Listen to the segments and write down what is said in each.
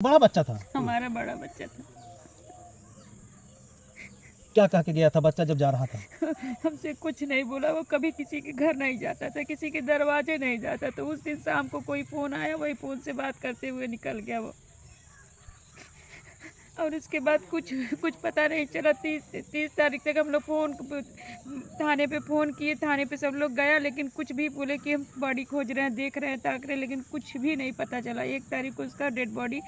बड़ा बच्चा था? हमारा बड़ा बच्चा था। क्या कह के गया था बच्चा जब जा रहा था? हमसे कुछ नहीं बोला, वो कभी किसी के घर नहीं जाता था, किसी के दरवाजे नहीं जाता। तो उस दिन शाम को कोई फ़ोन आया, वही फ़ोन से बात करते हुए निकल गया वो। और उसके बाद कुछ पता नहीं चला। 30 तारीख तक हम लोग थाने पे फ़ोन किए, थाने पे सब लोग गया, लेकिन कुछ भी बोले कि हम बॉडी खोज रहे हैं, देख रहे हैं, ताक रहे हैं, लेकिन कुछ भी नहीं पता चला। 1 तारीख को उसका डेड बॉडी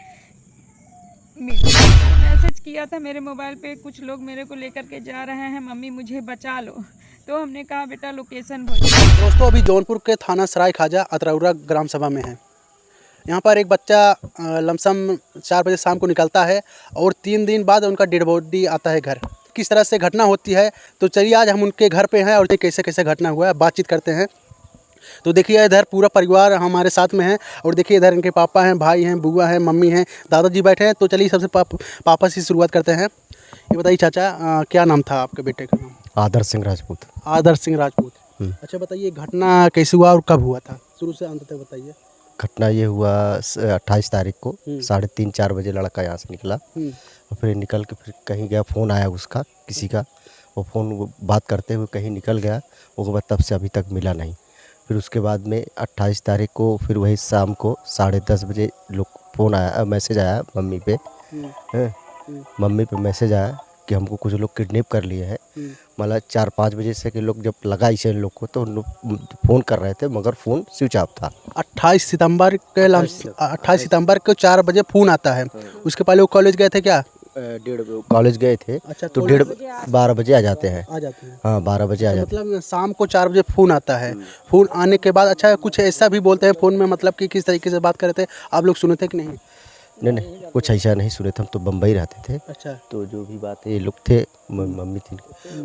मिली। मैसेज किया था मेरे मोबाइल पे, कुछ लोग मेरे को लेकर के जा रहे हैं, मम्मी मुझे बचा लो। तो हमने कहा बेटा लोकेशन भेजो। दोस्तों अभी जौनपुर के थाना सराय खाजा अतरौरा ग्राम सभा में है। यहाँ पर एक बच्चा लमसम 4 बजे शाम को निकलता है और 3 दिन बाद उनका डेड बॉडी आता है घर। किस तरह से घटना होती है तो चलिए आज हम उनके घर पे हैं और कैसे कैसे घटना हुआ है बातचीत करते हैं। तो देखिए इधर पूरा परिवार हमारे साथ में है और देखिए इधर इनके पापा हैं, भाई हैं, बुआ हैं, मम्मी हैं, दादाजी बैठे हैं। तो चलिए सबसे पापा से शुरुआत करते हैं। ये बताइए चाचा, क्या नाम था आपके बेटे का? नाम आदर्श सिंह राजपूत। आदर्श सिंह राजपूत। अच्छा बताइए घटना कैसे हुआ और कब हुआ था, शुरू से अंत तक बताइए। घटना ये हुआ 28 तारीख को 3:30-4 बजे लड़का यहाँ से निकला और फिर निकल के फिर कहीं गया। फ़ोन आया उसका किसी का, वो फ़ोन बात करते हुए कहीं निकल गया। वो बाद तब से अभी तक मिला नहीं। फिर उसके बाद में 28 तारीख को फिर वही शाम को 10:30 बजे फ़ोन आया, मैसेज आया मम्मी पे। मम्मी पे मैसेज आया कि हमको कुछ लोग किडनैप कर लिए हैं। मतलब 4-5 बजे से के लोग जब लगा इसे लोग को तो फ़ोन कर रहे थे, मगर फ़ोन स्विच ऑफ था। 28 सितंबर को 4 बजे फ़ोन आता है। उसके पहले वो कॉलेज गए थे क्या? 1:30 कॉलेज गए थे। अच्छा, तो 12 बजे आ जाते हैं। हाँ 12 बजे आ जाते हैं। मतलब शाम को 4 बजे फ़ोन आता है। फ़ोन आने के बाद अच्छा कुछ ऐसा भी बोलते हैं फ़ोन में, मतलब कि किस तरीके से बात कर रहे थे, आप लोग सुने थे कि नहीं? नहीं कुछ ऐसा नहीं सुने थे, हम तो बम्बई रहते थे। अच्छा। तो जो भी बात ये लोग थे, मम्मी थी,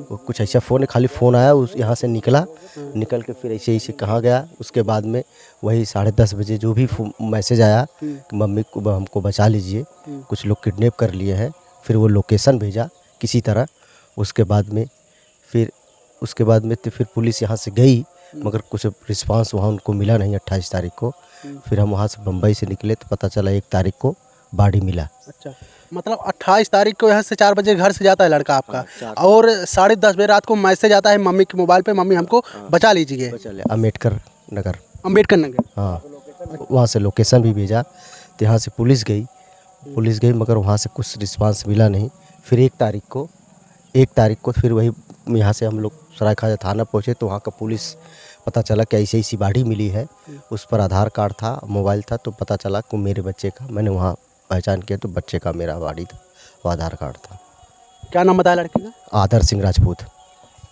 वो कुछ ऐसा खाली फ़ोन आया, उस यहाँ से निकल के फिर ऐसे ऐसे कहाँ गया। उसके बाद में वही 10:30 बजे जो भी मैसेज आया कि मम्मी को हमको बचा लीजिए, कुछ लोग किडनैप कर लिए हैं। फिर वो लोकेशन भेजा किसी तरह। उसके बाद में तो फिर पुलिस यहाँ से गई, मगर कुछ रिस्पांस वहाँ उनको मिला नहीं 28 तारीख को। फिर हम वहाँ से बम्बई से निकले तो पता चला 1 तारीख को बॉडी मिला। अच्छा, मतलब 28 तारीख को यहाँ से 4 बजे घर से जाता है लड़का आपका, और 10:30 बजे रात को मैसेज आता है मम्मी के मोबाइल पे, मम्मी हमको बचा लीजिए। अम्बेडकर नगर। हाँ। वहाँ से लोकेशन भी भेजा तो यहाँ से पुलिस गई मगर वहाँ से कुछ रिस्पांस मिला नहीं। फिर 1 तारीख को फिर वही यहाँ से हम लोग सराय खाजा थाना पहुँचे तो वहाँ का पुलिस पता चला कि ऐसी ऐसी बॉडी मिली है। उस पर आधार कार्ड था, मोबाइल था, तो पता चला कि मेरे बच्चे का, मैंने वहाँ पहचान किया तो बच्चे का मेरा बॉडी था, वो आधार कार्ड था। क्या नाम बताया लड़के का? आदर्श सिंह राजपूत।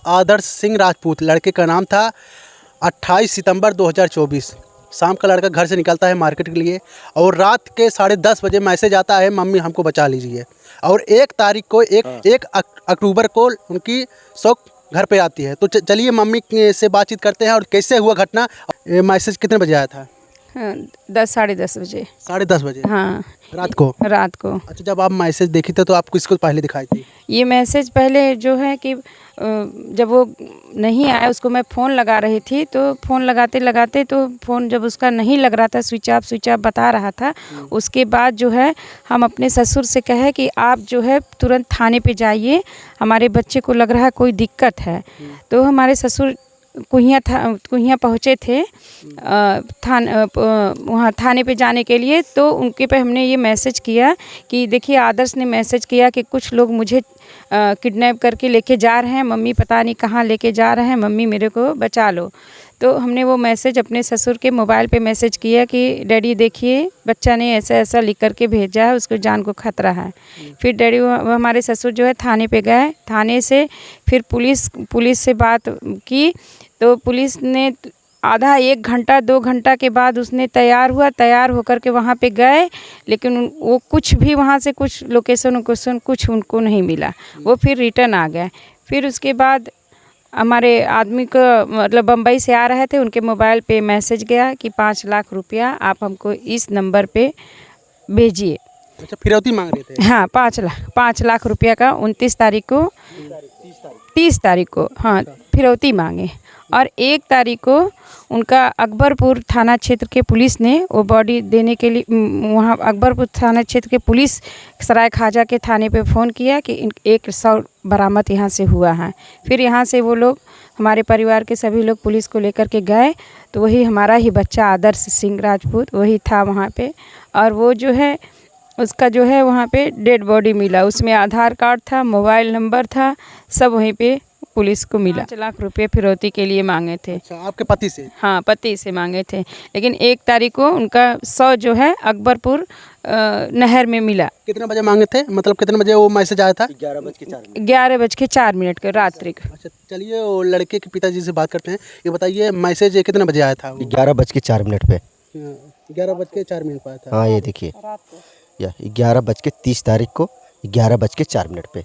आदर्श सिंह राजपूत लड़के का नाम था। 28 सितंबर 2024 शाम का लड़का घर से निकलता है मार्केट के लिए और रात के 10:30 बजे मैसेज आता है मम्मी हमको बचा लीजिए। और 1 तारीख को 1 अक्टूबर को उनकी शौक घर पे आती है। तो चलिए मम्मी से बातचीत करते हैं और कैसे हुआ घटना। मैसेज कितने बजे आया था? 10-10:30 बजे। 10:30 बजे? हाँ रात को? अच्छा, जब आप मैसेज देखी थे तो आप किसको पहले दिखाई थी? ये मैसेज पहले जो है कि जब वो नहीं आया, उसको मैं फ़ोन लगा रही थी, तो फ़ोन लगाते तो फ़ोन जब उसका नहीं लग रहा था, स्विच ऑफ बता रहा था। उसके बाद जो है हम अपने ससुर से कहे कि आप जो है तुरंत थाने पे जाइए, हमारे बच्चे को लग रहा है कोई दिक्कत है। तो हमारे ससुर कुहिया पहुँचे थे वहाँ थाने पे जाने के लिए। तो उनके पे हमने ये मैसेज किया कि देखिए आदर्श ने मैसेज किया कि कुछ लोग मुझे किडनैप करके लेके जा रहे हैं, मम्मी पता नहीं कहाँ लेके जा रहे हैं, मम्मी मेरे को बचा लो। तो हमने वो मैसेज अपने ससुर के मोबाइल पे मैसेज किया कि डैडी देखिए बच्चा ने ऐसा ऐसा लिख करके भेजा है, उसको जान को खतरा है। फिर डैडी हमारे ससुर जो है थाने पे गए, थाने से फिर पुलिस से बात की। तो पुलिस ने आधा 1 घंटा 2 घंटा के बाद उसने तैयार होकर के वहाँ पे गए, लेकिन वो कुछ भी वहाँ से कुछ लोकेशन कुछ उनको नहीं मिला। वो फिर रिटर्न आ गए। फिर उसके बाद हमारे आदमी को मतलब बम्बई से आ रहे थे, उनके मोबाइल पे मैसेज गया कि 5 लाख रुपया आप हमको इस नंबर पे भेजिए। अच्छा, फिरौती मांग रहे थे? हाँ 5 लाख रुपया का 29 तारीख को 30 तारीख को हाँ फिरौती मांगे। और 1 तारीख को उनका अकबरपुर थाना क्षेत्र के पुलिस ने वो बॉडी देने के लिए वहाँ अकबरपुर थाना क्षेत्र के पुलिस सराय ख्वाजा के थाने पे फ़ोन किया कि 100 बरामद यहाँ से हुआ है। फिर यहाँ से वो लोग हमारे परिवार के सभी लोग पुलिस को लेकर के गए तो वही हमारा ही बच्चा आदर्श सिंह राजपूत वही था वहाँ पे। और वो जो है उसका जो है वहाँ पे डेड बॉडी मिला, उसमें आधार कार्ड था, मोबाइल नंबर था, सब वहीं पे पुलिस को मिला। 5 लाख रुपए फिरौती के लिए मांगे थे। अच्छा, आपके पति से? हाँ, पति से मांगे थे, लेकिन 1 तारीख को उनका 100 जो है अकबरपुर नहर में मिला। कितने बजे मांगे थे, मतलब कितने बजे वो मैसेज आया था? 11:04 के रात्रि को। अच्छा, चलिए वो लड़के के पिताजी से बात करते हैं। ये बताइए मैसेज कितने बजे आया था? 11:04 पे। 11:04 पे आया था। हाँ, ये देखिए या 11:30 तारीख को 11:04 पे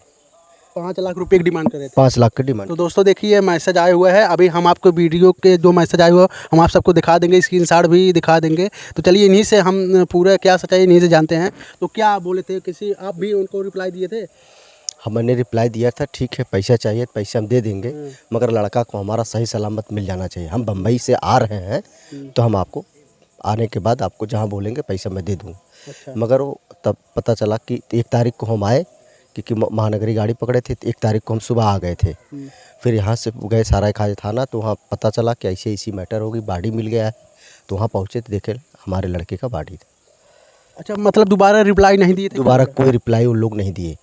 5 लाख रुपए की डिमांड कर रहे थे। 5 लाख की डिमांड। तो दोस्तों देखिए मैसेज आया हुआ है, अभी हम आपको वीडियो के जो मैसेज आए हुए हम आप सबको दिखा देंगे, स्क्रीनशॉट भी दिखा देंगे। तो चलिए इन्हीं से हम पूरा क्या सच्चाई इन्हीं से जानते हैं। तो क्या आप बोले थे, किसी आप भी उनको रिप्लाई दिए थे? हमने रिप्लाई दिया था, ठीक है पैसा चाहिए पैसे हम दे देंगे, मगर लड़का को हमारा सही सलामत मिल जाना चाहिए। हम बम्बई से आ रहे हैं तो हम आपको आने के बाद आपको जहाँ बोलेंगे पैसा मैं दे दूँगा। अच्छा। मगर वो तब पता चला कि 1 तारीख को हम आए क्योंकि महानगरी गाड़ी पकड़े थे, 1 तारीख को हम सुबह आ गए थे। फिर यहाँ से गए सराय ख्वाजा थाना, तो वहाँ पता चला कि ऐसे इसी मैटर होगी, बॉडी मिल गया है। तो वहाँ पहुँचे तो देखे हमारे लड़के का बॉडी था। अच्छा, मतलब दोबारा रिप्लाई नहीं दिए थे? दोबारा कोई रिप्लाई उन लोग नहीं दिए।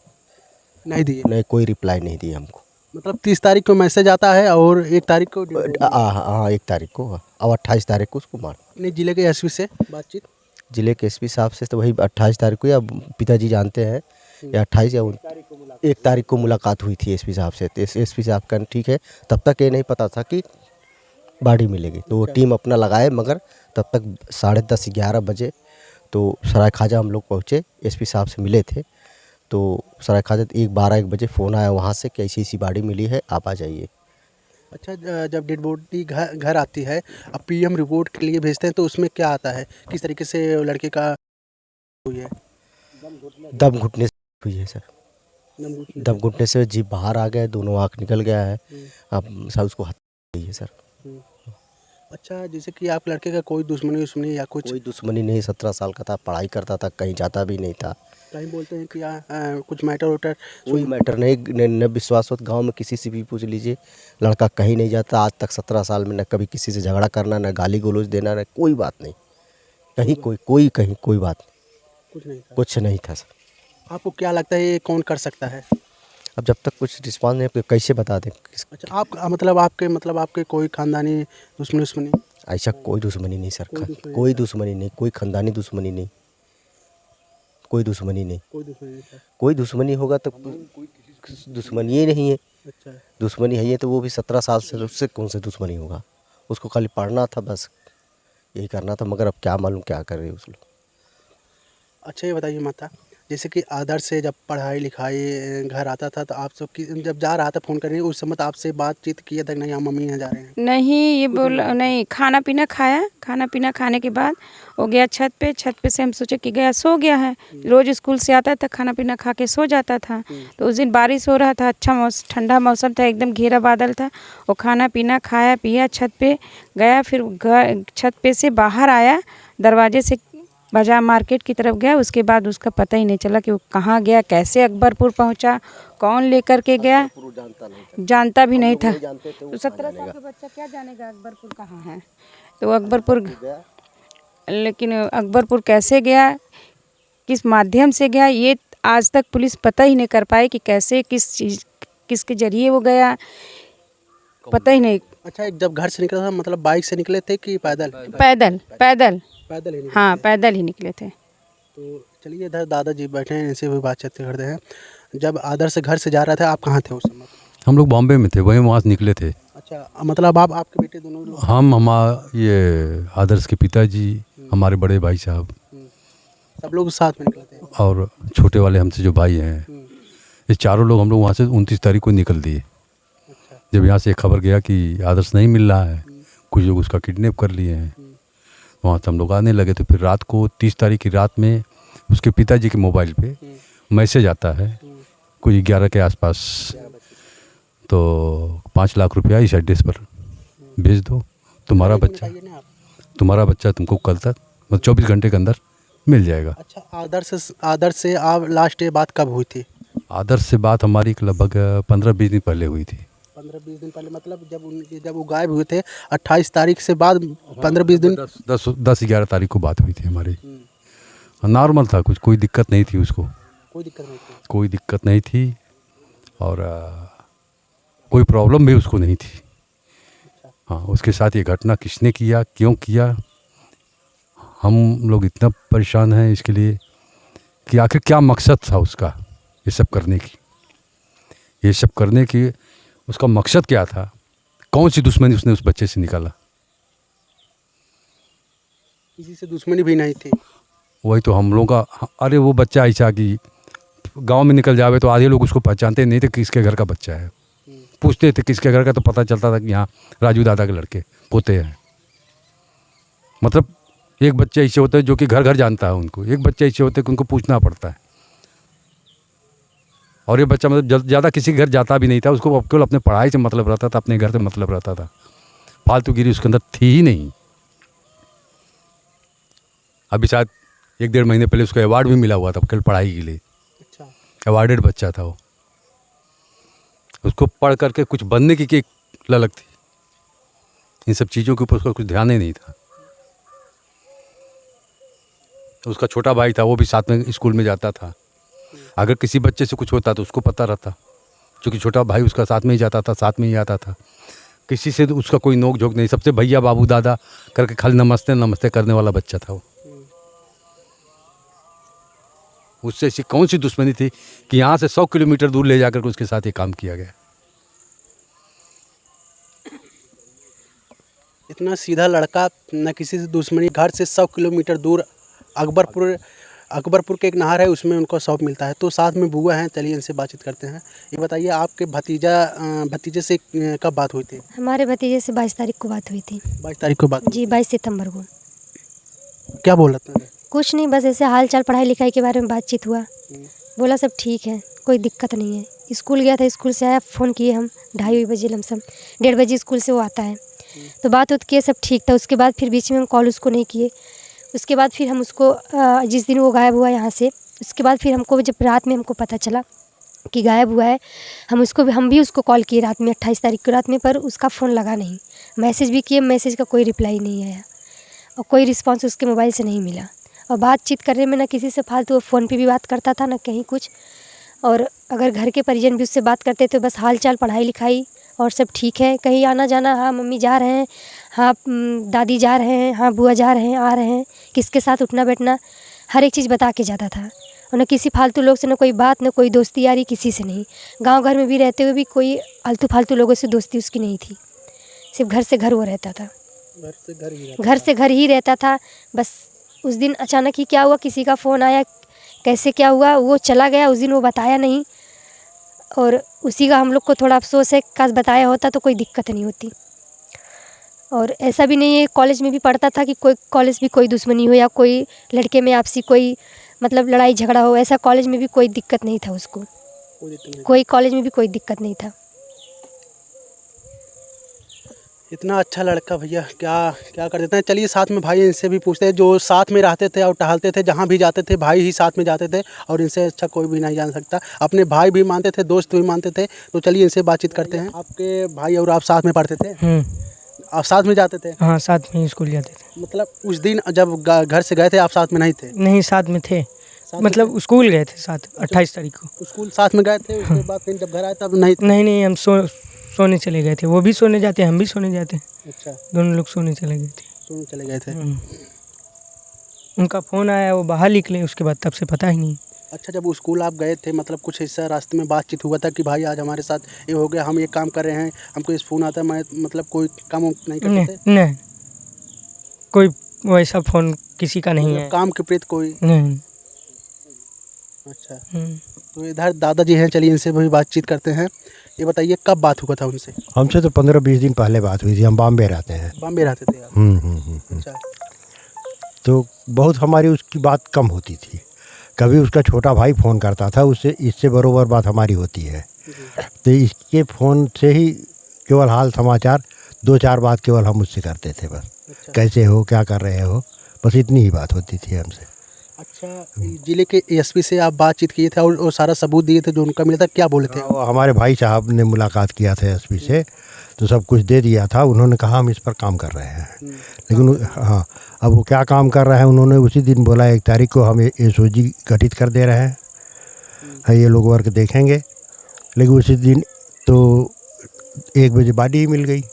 नहीं, कोई रिप्लाई नहीं दिए हमको। मतलब 30 तारीख को मैसेज आता है और 1 तारीख को हाँ 1 तारीख को और 28 तारीख को उसको मार। अपने जिले के एसपी से बातचीत? जिले के एसपी साहब से तो वही 28 तारीख को, या पिताजी जानते हैं, या 28 या 1 तारीख को मुलाकात हुई थी एसपी साहब से। तो एसपी साहब का ठीक है, तब तक ये नहीं पता था कि बॉडी मिलेगी। तो वो टीम अपना लगाए, मगर तब तक 10:30-11 बजे तो सराय ख्वाजा हम लोग पहुँचे, एसपी साहब से मिले थे। तो सराय ख्वाजा 1 बजे फ़ोन आया वहाँ से कि ऐसी ऐसी बॉडी मिली है, आप आ जाइए। अच्छा, जब डेड बॉडी घर आती है, अब पीएम रिपोर्ट के लिए भेजते हैं तो उसमें क्या आता है, किस तरीके से लड़के का हुई है? दम घुटने से हुई है सर। दम घुटने से जीभ बाहर आ गया, दोनों आँख निकल गया है। अब सर उसको हत्या हुई है सर। अच्छा, जैसे कि आप लड़के का कोई दुश्मनी या कुछ? कोई दुश्मनी नहीं, 17 साल का था, पढ़ाई करता था, कहीं जाता भी नहीं था। कहीं बोलते हैं कि कुछ मैटर कोई मैटर नहीं, न विश्वास हो। गाँव में किसी से भी पूछ लीजिए, लड़का कहीं नहीं जाता आज तक 17 साल में, न कभी किसी से झगड़ा करना, न गाली गलौज देना, न कोई बात नहीं। कहीं कोई बात नहीं, कुछ नहीं था सर। आपको क्या लगता है ये कौन कर सकता है? अब जब तक कुछ रिस्पॉन्स नहीं, कैसे बता दें। अच्छा, आप आपके कोई खानदानी दुश्मनी? ऐसा कोई दुश्मनी नहीं सर, कोई दुश्मनी नहीं, कोई खानदानी दुश्मनी नहीं, कोई दुश्मनी नहीं। कोई दुश्मनी होगा तो दुश्मनी ही नहीं है। अच्छा, दुश्मनी है तो वो भी 17 साल से, उससे कौन सी दुश्मनी होगा। उसको खाली पढ़ना था, बस यही करना था, मगर अब क्या मालूम क्या कर रहे उस लोग। अच्छा, ये बताइए माता, जैसे कि आदर्श से जब पढ़ाई लिखाई घर आता था तो आप सब जब जा रहा था फ़ोन करने, उस समय तो आपसे बातचीत किया था कि नहीं हम मम्मी यहाँ जा रहे हैं? नहीं, ये बोला नहीं। खाना पीना खाया, खाना पीना खाने के बाद वो गया छत पे से हम सोचे कि गया सो गया है। रोज़ स्कूल से आता था, खाना पीना खा के सो जाता था। तो उस दिन बारिश हो रहा था, अच्छा ठंडा मौसम था, एकदम घेरा बादल था। वो खाना पीना खाया पिया, छत पे गया, फिर छत पे से बाहर आया, दरवाजे से बाजार मार्केट की तरफ गया। उसके बाद उसका पता ही नहीं चला कि वो कहाँ गया, कैसे अकबरपुर पहुंचा, कौन लेकर के गया, जानता भी नहीं था। तो 17 साल का बच्चा क्या जानेगा अकबरपुर कहाँ है। तो अकबरपुर, लेकिन अकबरपुर कैसे गया, किस माध्यम से गया, ये आज तक पुलिस पता ही नहीं कर पाई कि कैसे किसके जरिए वो गया, पता ही नहीं। अच्छा, जब घर से निकला था मतलब बाइक से निकले थे कि पैदल? पैदल ही निकले? हाँ, पैदल ही निकले थे। तो चलिए इधर दादाजी बैठे हैं, इनसे भी बातचीत करते हैं। जब आदर्श से घर से जा रहा था, आप कहाँ थे उस समय? हम लोग बॉम्बे में थे, वहीं वहाँ से निकले थे। अच्छा, मतलब आपके बेटे दोनों लोग? ये आदर्श के पिताजी, हमारे बड़े भाई साहब, सब लोग साथ में निकले थे? और छोटे वाले हमसे जो भाई हैं, ये चारों लोग हम लोग वहाँ से 29 तारीख को निकल दिए। जब यहाँ से खबर गया कि आदर्श नहीं मिल रहा है, कुछ लोग उसका किडनैप कर लिए हैं, वहाँ से हम लोग आने लगे। तो फिर रात को 30 तारीख की रात में उसके पिताजी के मोबाइल पे मैसेज आता है कुछ 11 के आसपास, तो 5 लाख रुपया इस एड्रेस पर भेज दो, तुम्हारा बच्चा तुमको कल तक मतलब 24 घंटे के अंदर मिल जाएगा। अच्छा, आदर्श से आप लास्ट ये बात कब हुई थी? आदर्श से बात हमारी लगभग 15-20 दिन पहले हुई थी। 15-20 दिन पहले, मतलब जब वो गायब हुए थे 28 तारीख से बाद 15-20 दिन। 10-11 तारीख को बात हुई थी हमारी। नॉर्मल था, कुछ कोई दिक्कत नहीं थी उसको, कोई दिक्कत नहीं थी। कोई दिक्कत नहीं थी और कोई प्रॉब्लम भी उसको नहीं थी। हाँ, उसके साथ ये घटना किसने किया, क्यों किया, हम लोग इतना परेशान हैं इसके लिए कि आखिर क्या मकसद था उसका ये सब करने की। ये सब करने की उसका मकसद क्या था, कौन सी दुश्मनी उसने उस बच्चे से निकाला? किसी से दुश्मनी भी नहीं थी। वही तो हम लोगों का, अरे वो बच्चा ऐसा कि गांव में निकल जावे तो आधे लोग उसको पहचानते नहीं थे किसके घर का बच्चा है। पूछते थे किसके घर का, तो पता चलता था कि यहाँ राजू दादा के लड़के पोते हैं। मतलब एक बच्चे ऐसे होते हैं जो कि घर घर जानता है उनको, एक बच्चे ऐसे होते हैं कि उनको पूछना पड़ता है। और ये बच्चा मतलब ज़्यादा किसी के घर जाता भी नहीं था, उसको केवल अपने पढ़ाई से मतलब रहता था, अपने घर से मतलब रहता था, फालतूगिरी उसके अंदर थी ही नहीं। अभी शायद 1-1.5 महीने पहले उसको अवार्ड भी मिला हुआ था केवल पढ़ाई के लिए। अच्छा, अवार्डेड बच्चा था वो। उसको पढ़ करके कुछ बनने की ललक थी, इन सब चीज़ों के ऊपर उसका कुछ ध्यान ही नहीं था। उसका छोटा भाई था, वो भी साथ में स्कूल में जाता था। अगर किसी बच्चे से कुछ होता तो उसको पता रहता, क्योंकि छोटा भाई उसका साथ में ही जाता था, साथ में ही आता था। किसी से तो उसका कोई नोक झोंक नहीं, सबसे भैया बाबू दादा करके खाली नमस्ते नमस्ते करने वाला बच्चा था वो। उससे ऐसी कौन सी दुश्मनी थी कि यहाँ से 100 किलोमीटर दूर ले जाकर के उसके साथ ये काम किया गया? इतना सीधा लड़का, न किसी से दुश्मनी, घर से 100 किलोमीटर दूर अकबरपुर के एक नहर है, उसमें उनको शॉप मिलता है। तो साथ में बुआ हैं, चलिए इनसे बातचीत करते हैं। ये बताइए, आपके भतीजे से कब बात हुई थी? हमारे भतीजे से 22 तारीख को बात हुई थी। 22 तारीख को बात? जी, 22 सितंबर को। क्या बोला था? कुछ नहीं, बस ऐसे हाल चाल पढ़ाई लिखाई के बारे में बातचीत हुआ। बोला सब ठीक है, कोई दिक्कत नहीं है। स्कूल गया था, स्कूल से आया, फ़ोन किए हम 2:30 बजे लमसम, 1:30 बजे स्कूल से वो आता है, तो बात किए, सब ठीक था। उसके बाद फिर बीच में हम कॉल उसको नहीं किए। उसके बाद फिर हम उसको जिस दिन वो गायब हुआ यहाँ से, उसके बाद फिर हमको जब रात में हमको पता चला कि गायब हुआ है, हम भी उसको कॉल किए रात में, 28 तारीख को रात में, पर उसका फ़ोन लगा नहीं। मैसेज भी किए, मैसेज का कोई रिप्लाई नहीं आया और कोई रिस्पॉन्स उसके मोबाइल से नहीं मिला। और बातचीत करने में ना किसी से फालतू, फ़ोन पे भी बात करता था ना कहीं कुछ। और अगर घर के परिजन भी उससे बात करते थे, बस हाल चाल, पढ़ाई लिखाई और सब ठीक है, कहीं आना जाना, हाँ मम्मी जा रहे हैं, हाँ दादी जा रहे हैं, हाँ बुआ जा रहे हैं, आ रहे हैं, किसके साथ उठना बैठना, हर एक चीज़ बता के जाता था। और न किसी फालतू लोग से, न कोई बात, न कोई दोस्ती यारी किसी से नहीं। गांव घर में भी रहते हुए भी कोई आलतू फालतू लोगों से दोस्ती उसकी नहीं थी। सिर्फ घर से घर वो रहता था, घर से घर ही रहता था। बस उस दिन अचानक ही क्या हुआ, किसी का फ़ोन आया, कैसे क्या हुआ, वो चला गया। उस दिन वो बताया नहीं और उसी का हम लोग को थोड़ा अफसोस है, काश बताया होता तो कोई दिक्कत नहीं होती। और ऐसा भी नहीं है, कॉलेज में भी पढ़ता था कि कोई कॉलेज भी कोई दुश्मनी हो या कोई लड़के में आपसी कोई मतलब लड़ाई झगड़ा हो, ऐसा कॉलेज में भी कोई दिक्कत नहीं था उसको। कोई कॉलेज में भी कोई दिक्कत नहीं था। इतना अच्छा लड़का भैया, क्या कर देते हैं। चलिए साथ में भाई, इनसे भी पूछते हैं, जो साथ में रहते थे और टहलते थे, जहाँ भी जाते थे भाई ही साथ में जाते थे, और इनसे अच्छा कोई भी नहीं जान सकता। अपने भाई भी मानते थे, दोस्त भी मानते थे। तो चलिए इनसे बातचीत करते हैं। आपके भाई और आप साथ में पढ़ते थे? आप साथ में जाते थे? हाँ, साथ में ही स्कूल जाते थे। मतलब उस दिन जब घर से गए थे, आप साथ में नहीं थे? नहीं, साथ में थे, मतलब स्कूल गए थे साथ, 28 तारीख को स्कूल साथ में गए थे। उसके बाद फिर जब घर आए तब नहीं थे? नहीं, हम सोने चले गए थे। वो भी सोने जाते, हम भी सोने जाते। अच्छा, दोनों लोग सोने चले गए थे। सोने चले गए थे। उनका फ़ोन आया, वो बाहर निकले, उसके बाद तब से पता ही नहीं। अच्छा, जब स्कूल आप गए थे, मतलब कुछ ऐसा रास्ते में बातचीत हुआ था कि भाई आज हमारे साथ ये हो गया, हम ये काम कर रहे हैं, हमको इस फ़ोन आता है, मैं मतलब कोई काम नहीं करते थे? नहीं, कोई वैसा फ़ोन किसी का नहीं है। काम के प्रति कोई नहीं। अच्छा, तो इधर दादाजी हैं, चलिए इनसे भी बातचीत करते हैं। ये बताइए, कब बात हुआ था उनसे? हमसे तो 15-20 दिन पहले बात हुई थी। हम बॉम्बे रहते हैं। बॉम्बे रहते थे आप? अच्छा, तो बहुत हमारी उसकी बात कम होती थी। कभी उसका छोटा भाई फ़ोन करता था, उससे इससे बरोबर बात हमारी होती है। तो इसके फ़ोन से ही केवल हाल समाचार 2-4 बात केवल हम उससे करते थे बस। कैसे हो, क्या कर रहे हो, बस इतनी ही बात होती थी हमसे। अच्छा, जिले के एसपी से आप बातचीत किए थे और सारा सबूत दिए थे जो उनका मिला था, क्या बोले थे? वो हमारे भाई साहब ने मुलाकात किया था एसपी से, तो सब कुछ दे दिया था। उन्होंने कहा हम इस पर काम कर रहे हैं, लेकिन हाँ, अब वो क्या काम कर रहे हैं उन्होंने उसी दिन बोला 1 तारीख को हम एसओजी गठित कर दे रहे हैं, ये लोग वर्क देखेंगे। लेकिन उसी दिन तो 1 बजे बॉडी ही मिल गई।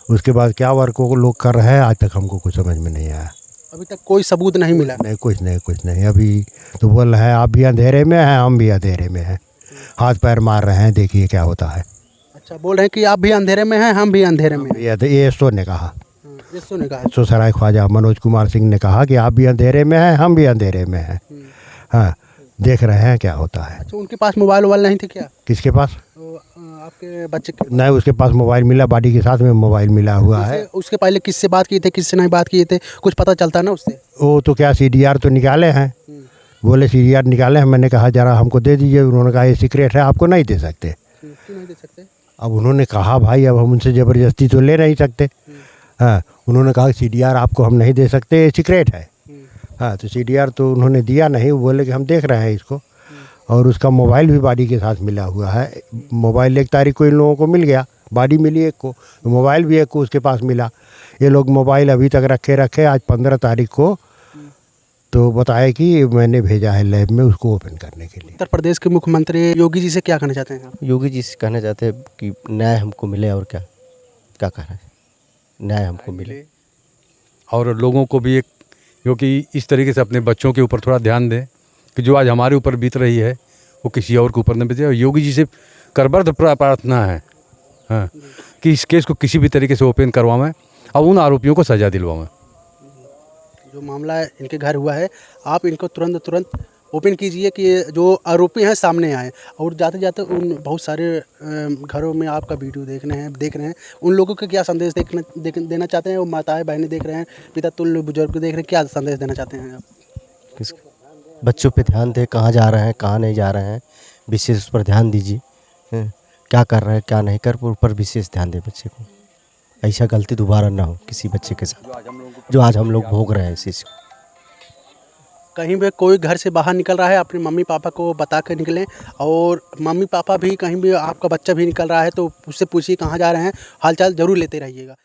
उसके बाद क्या वर्क वो लोग कर रहे हैं आज तक हमको कुछ समझ में नहीं आया। अभी तक कोई सबूत नहीं मिला? नहीं, कुछ नहीं। अभी तो बोल रहे हैं आप भी अंधेरे में हैं, हम भी अंधेरे में हैं, हाथ पैर मार रहे हैं, देखिए क्या होता है। अच्छा, बोल रहे हैं कि आप भी अंधेरे में हैं, हम भी अंधेरे में हैं। ये एसओ ने कहा, ये सुने कहा। एसओ सराय ख्वाजा मनोज कुमार सिंह ने कहा कि आप भी अंधेरे में हैं, हम भी अंधेरे में हैं, हाँ, देख रहे हैं क्या होता है। अच्छा, उनके पास मोबाइल वोबाइल नहीं थे क्या? किसके पास? आपके बच्चे के? नहीं, उसके पास मोबाइल मिला, बॉडी के साथ में मोबाइल मिला हुआ है। उसके पहले किससे बात किए थे, किससे नहीं बात किए थे, कुछ पता चलता ना उससे? वो तो क्या सीडीआर तो निकाले हैं, बोले सीडीआर निकाले हैं। मैंने कहा जरा हमको दे दीजिए, उन्होंने कहा ये सीक्रेट है, आपको नहीं दे सकते। क्यों नहीं दे सकते? अब उन्होंने कहा भाई अब हम उनसे ज़बरदस्ती तो ले नहीं सकते। हाँ, उन्होंने कहा सीडीआर आपको हम नहीं दे सकते, ये सीक्रेट है। हाँ, तो सीडीआर तो उन्होंने दिया नहीं, वो बोले कि हम देख रहे हैं इसको। और उसका मोबाइल भी बॉडी के साथ मिला हुआ है। मोबाइल 1 तारीख को इन लोगों को मिल गया, बॉडी मिली एक को, तो मोबाइल भी एक को उसके पास मिला। ये लोग मोबाइल अभी तक रखे आज 15 तारीख को तो बताया कि मैंने भेजा है लैब में उसको ओपन करने के लिए। उत्तर प्रदेश के मुख्यमंत्री योगी जी से क्या कहना चाहते हैं आप? योगी जी से कहना चाहते हैं कि न्याय हमको मिले, और क्या क्या कह रहे हैं, न्याय हमको मिले। और लोगों को भी एक, क्योंकि इस तरीके से अपने बच्चों के ऊपर थोड़ा ध्यान दें कि जो आज हमारे ऊपर बीत रही है वो किसी और के ऊपर न बीते। और योगी जी से करबद्ध प्रार्थना है, हाँ, कि इस केस को किसी भी तरीके से ओपन करवाएं और उन आरोपियों को सज़ा दिलवाएं। जो मामला इनके घर हुआ है, आप इनको तुरंत ओपन कीजिए कि जो आरोपी हैं सामने आए। और जाते जाते उन बहुत सारे घरों में आपका वीडियो देख रहे हैं उन लोगों को क्या संदेश देना चाहते हैं? वो माताएं बहनें देख रहे हैं, पिता तुल्य बुजुर्ग देख रहे हैं, क्या संदेश देना चाहते हैं आप? बच्चों पे ध्यान दें, कहाँ जा रहे हैं कहाँ नहीं जा रहे हैं, विशेष उस पर ध्यान दीजिए। क्या कर रहे हैं क्या नहीं कर, ऊपर विशेष ध्यान दें बच्चे को। ऐसा गलती दोबारा ना हो किसी बच्चे के साथ जो आज हम लोग भोग रहे हैं इस चीज़ को। कहीं भी कोई घर से बाहर निकल रहा है, अपने मम्मी पापा को बता कर निकलें। और मम्मी पापा भी, कहीं भी आपका बच्चा भी निकल रहा है तो उससे पूछिए कहाँ जा रहे हैं, हालचाल ज़रूर लेते रहिएगा।